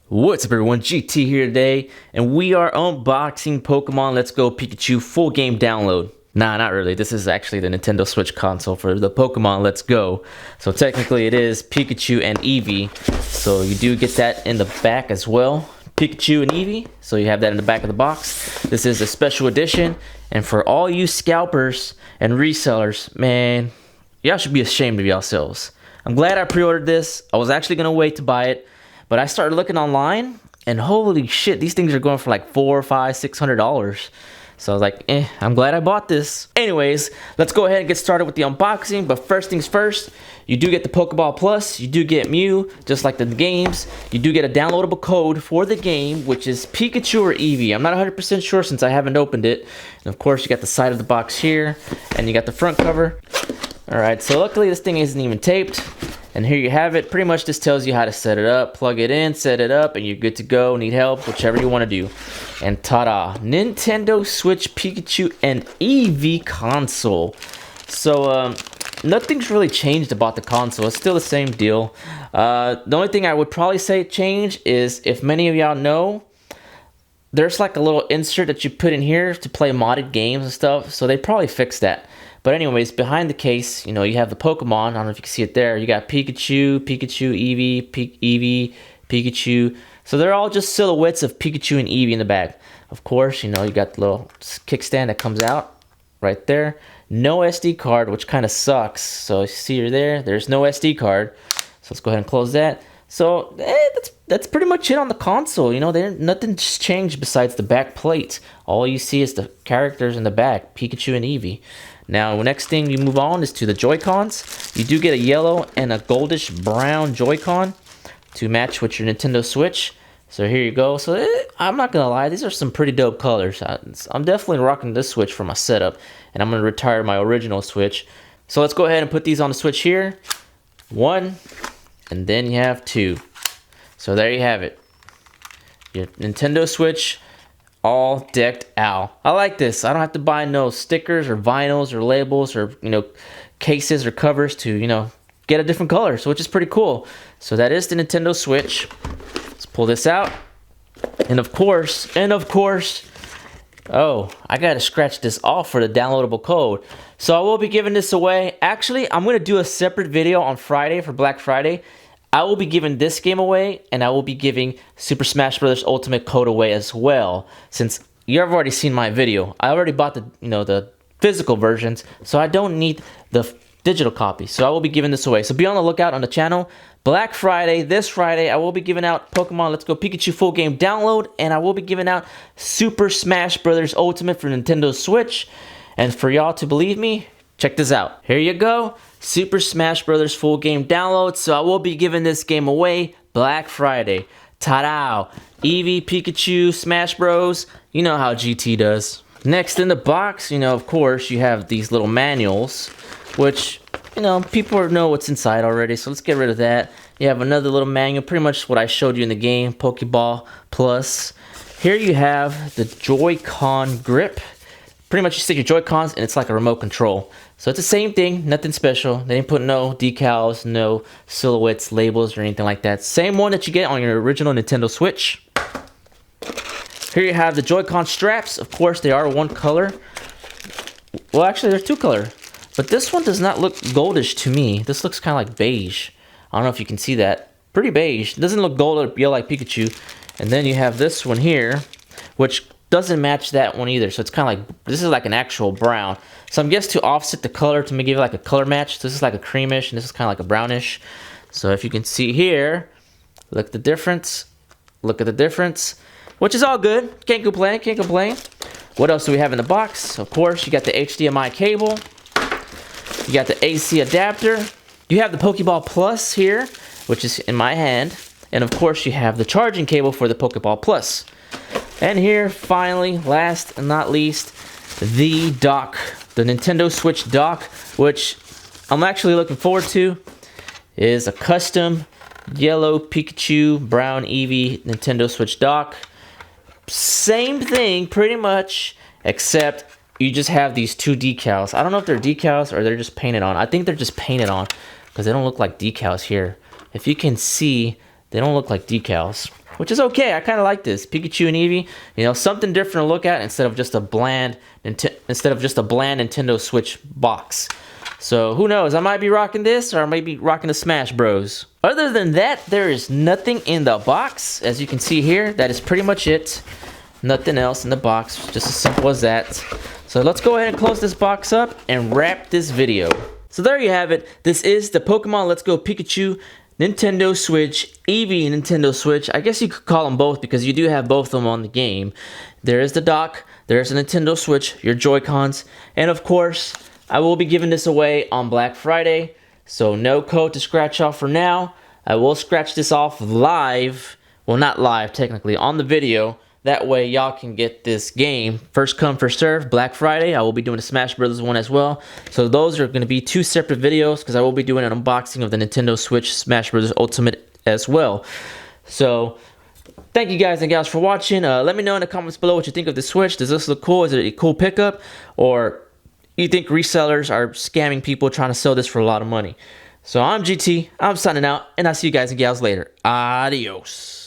What's up everyone, GT here today, and we are unboxing Pokemon Let's Go Pikachu full game download. Nah, not really. This is actually the Nintendo Switch console for the Pokemon Let's Go. So technically it is Pikachu and Eevee. So you do get that in the back as well. Pikachu and Eevee. So you have that in the back of the box. This is a special edition. And for all you scalpers and resellers, man, y'all should be ashamed of yourselves. I'm glad I pre-ordered this. I was actually going to wait to buy it. But I started looking online, and holy shit, these things are going for like $400, $500, $600. So I was like, I'm glad I bought this. Anyways, let's go ahead and get started with the unboxing. But first things first, you do get the Pokeball Plus. You do get Mew, just like the games. You do get a downloadable code for the game, which is Pikachu or Eevee. I'm not 100% sure since I haven't opened it. And of course, you got the side of the box here, and you got the front cover. All right, so luckily this thing isn't even taped. And here you have it. Pretty much just tells you how to set it up, plug it in, set it up, and you're good to go. Need help, whichever you want to do. And ta-da, Nintendo Switch Pikachu and Eevee console. So nothing's really changed about the console. It's still the same deal. The only thing I would probably say change is, if many of y'all know, there's like a little insert that you put in here to play modded games and stuff. So they probably fixed that. But anyways, behind the case, you know, you have the Pokemon. I don't know if you can see it there. You got Pikachu, Eevee, Eevee, Pikachu. So they're all just silhouettes of Pikachu and Eevee in the back. Of course, you know, you got the little kickstand that comes out right there. No SD card, which kind of sucks. So you see her there. There's no SD card. So let's go ahead and close that. So that's pretty much it on the console. You know, nothing's changed besides the back plate. All you see is the characters in the back, Pikachu and Eevee. Now, the next thing you move on is to the Joy-Cons. You do get a yellow and a goldish brown Joy-Con to match with your Nintendo Switch. So here you go. So I'm not gonna lie, these are some pretty dope colors. I'm definitely rocking this Switch for my setup, and I'm gonna retire my original Switch. So let's go ahead and put these on the Switch here. One, and then you have two. So there you have it. Your Nintendo Switch all decked out. I like this. I don't have to buy no stickers or vinyls or labels or, you know, cases or covers to, you know, get a different color. So which is pretty cool. So that is the Nintendo Switch. Let's pull this out. And of course, oh, I gotta scratch this off for the downloadable code. So I will be giving this away. Actually, I'm gonna do a separate video on Friday for Black Friday. I will be giving this game away, and I will be giving Super Smash Bros. Ultimate code away as well. Since you've already seen my video, I already bought the physical versions, so I don't need the digital copy. So I will be giving this away. So be on the lookout on the channel. Black Friday, this Friday, I will be giving out Pokemon Let's Go Pikachu full game download, and I will be giving out Super Smash Bros. Ultimate for Nintendo Switch. And for y'all to believe me, check this out. Here you go. Super Smash Bros. Full game download. So I will be giving this game away Black Friday. Ta-da! Eevee, Pikachu, Smash Bros. You know how GT does. Next in the box, you know, of course, you have these little manuals, which, you know, people know what's inside already. So let's get rid of that. You have another little manual, pretty much what I showed you in the game, Pokeball Plus. Here you have the Joy-Con grip. Pretty much you stick your Joy-Cons and it's like a remote control. So it's the same thing, nothing special. They didn't put no decals, no silhouettes, labels, or anything like that. Same one that you get on your original Nintendo Switch. Here you have the Joy-Con straps. Of course, they are one color. Well, actually, they're two color. But this one does not look goldish to me. This looks kind of like beige. I don't know if you can see that. Pretty beige. It doesn't look gold or yellow like Pikachu. And then you have this one here, which doesn't match that one either. So it's kind of like, this is like an actual brown. So I'm guessing to offset the color to give it like a color match. So this is like a creamish and this is kind of like a brownish. So if you can see here, look at the difference. Look at the difference, which is all good. Can't complain, can't complain. What else do we have in the box? Of course, you got the HDMI cable. You got the AC adapter. You have the Pokeball Plus here, which is in my hand. And of course, you have the charging cable for the Pokeball Plus. And here, finally, last and not least, the dock. The Nintendo Switch dock, which I'm actually looking forward to, is a custom yellow Pikachu, brown Eevee Nintendo Switch dock. Same thing, pretty much, except you just have these two decals. I don't know if they're decals or they're just painted on. I think they're just painted on because they don't look like decals here. If you can see, they don't look like decals. which is okay. I kind of like this Pikachu and Eevee. You know, something different to look at instead of just a bland Nintendo Switch box. So who knows? I might be rocking this, or I might be rocking the Smash Bros. Other than that, there is nothing in the box. As you can see here, that is pretty much it. Nothing else in the box, just as simple as that. So let's go ahead and close this box up and wrap this video. So there you have it. This is the Pokemon Let's Go Pikachu Nintendo Switch, Eevee Nintendo Switch. I guess you could call them both because you do have both of them on the game. There is the dock, there's the Nintendo Switch, your Joy-Cons, and of course, I will be giving this away on Black Friday. So no code to scratch off for now. I will scratch this off live. Well, not live technically, on the video. That way y'all can get this game first come first serve. Black Friday I will be doing a Smash Brothers one as well, so those are going to be two separate videos because I will be doing an unboxing of the Nintendo Switch Smash Brothers Ultimate as well. So thank you guys and gals for watching. Let me know in the comments below what you think of the Switch. Does this look cool? Is it a cool pickup, or you think resellers are scamming people trying to sell this for a lot of money? So I'm GT, I'm signing out, and I'll see you guys and gals later. Adios.